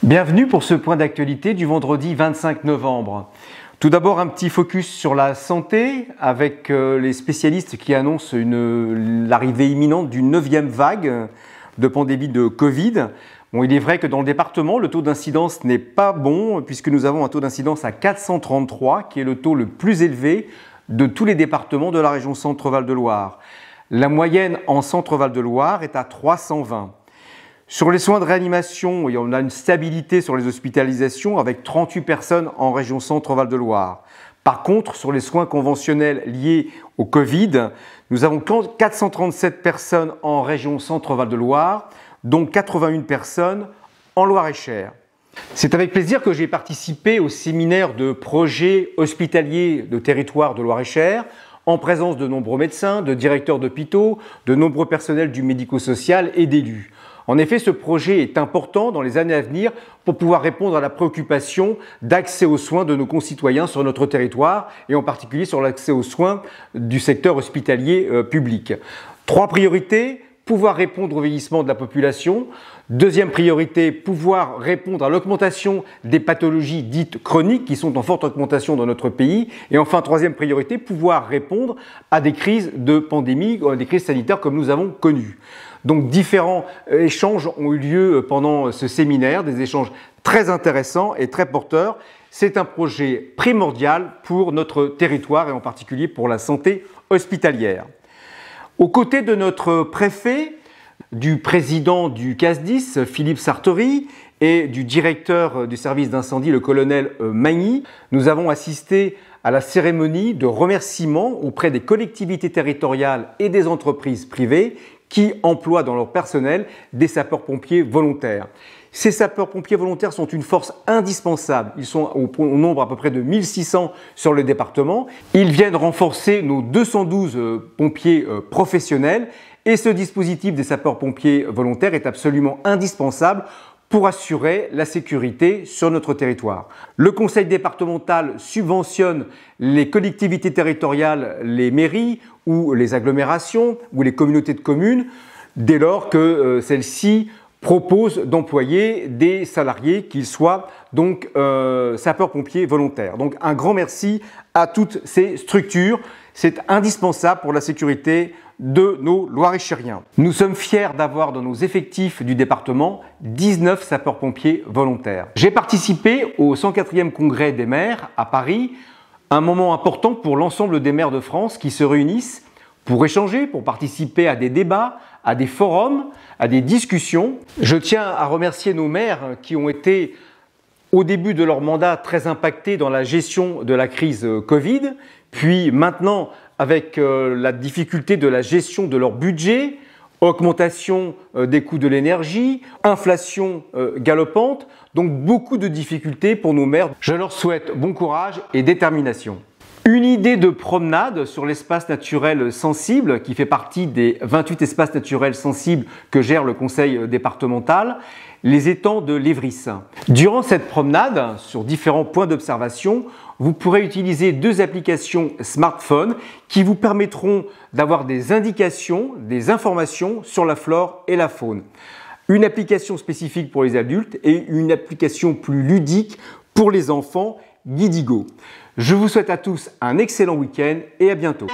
Bienvenue pour ce point d'actualité du vendredi 25 novembre. Tout d'abord, un petit focus sur la santé avec les spécialistes qui annoncent l'arrivée imminente d'une 9e vague de pandémie de Covid. Bon, il est vrai que dans le département, le taux d'incidence n'est pas bon puisque nous avons un taux d'incidence à 433 qui est le taux le plus élevé de tous les départements de la région Centre-Val de Loire. La moyenne en Centre-Val de Loire est à 320. Sur les soins de réanimation, on a une stabilité sur les hospitalisations avec 38 personnes en région Centre-Val de Loire. Par contre, sur les soins conventionnels liés au Covid, nous avons 437 personnes en région Centre-Val de Loire, dont 81 personnes en Loir-et-Cher. C'est avec plaisir que j'ai participé au séminaire de projets hospitaliers de territoire de Loir-et-Cher, en présence de nombreux médecins, de directeurs d'hôpitaux, de nombreux personnels du médico-social et d'élus. En effet, ce projet est important dans les années à venir pour pouvoir répondre à la préoccupation d'accès aux soins de nos concitoyens sur notre territoire et en particulier sur l'accès aux soins du secteur hospitalier public. 3 priorités. Pouvoir répondre au vieillissement de la population. Deuxième priorité, pouvoir répondre à l'augmentation des pathologies dites chroniques qui sont en forte augmentation dans notre pays. Et enfin, troisième priorité, pouvoir répondre à des crises de pandémie, des crises sanitaires comme nous avons connues. Donc différents échanges ont eu lieu pendant ce séminaire, des échanges très intéressants et très porteurs. C'est un projet primordial pour notre territoire et en particulier pour la santé hospitalière. Aux côtés de notre préfet, du président du CASDIS, Philippe Sartori, et du directeur du service d'incendie, le colonel Magny, nous avons assisté à la cérémonie de remerciement auprès des collectivités territoriales et des entreprises privées qui emploient dans leur personnel des sapeurs-pompiers volontaires. Ces sapeurs-pompiers volontaires sont une force indispensable. Ils sont au nombre à peu près de 1600 sur le département. Ils viennent renforcer nos 212 pompiers professionnels et ce dispositif des sapeurs-pompiers volontaires est absolument indispensable pour assurer la sécurité sur notre territoire. Le conseil départemental subventionne les collectivités territoriales, les mairies ou les agglomérations ou les communautés de communes dès lors que celles-ci propose d'employer des salariés, qu'ils soient donc sapeurs-pompiers volontaires. Donc un grand merci à toutes ces structures. C'est indispensable pour la sécurité de nos Loir-et-Chériens. Nous sommes fiers d'avoir dans nos effectifs du département 19 sapeurs-pompiers volontaires. J'ai participé au 104e congrès des maires à Paris, un moment important pour l'ensemble des maires de France qui se réunissent pour échanger, pour participer à des débats, à des forums, à des discussions. Je tiens à remercier nos maires qui ont été au début de leur mandat très impactés dans la gestion de la crise Covid, puis maintenant avec la difficulté de la gestion de leur budget, augmentation des coûts de l'énergie, inflation galopante, donc beaucoup de difficultés pour nos maires. Je leur souhaite bon courage et détermination. Une idée de promenade sur l'espace naturel sensible qui fait partie des 28 espaces naturels sensibles que gère le conseil départemental, les étangs de l'Évris. Durant cette promenade, sur différents points d'observation, vous pourrez utiliser 2 applications smartphone qui vous permettront d'avoir des indications, des informations sur la flore et la faune. Une application spécifique pour les adultes et une application plus ludique pour les enfants, Guidigo. Je vous souhaite à tous un excellent week-end et à bientôt.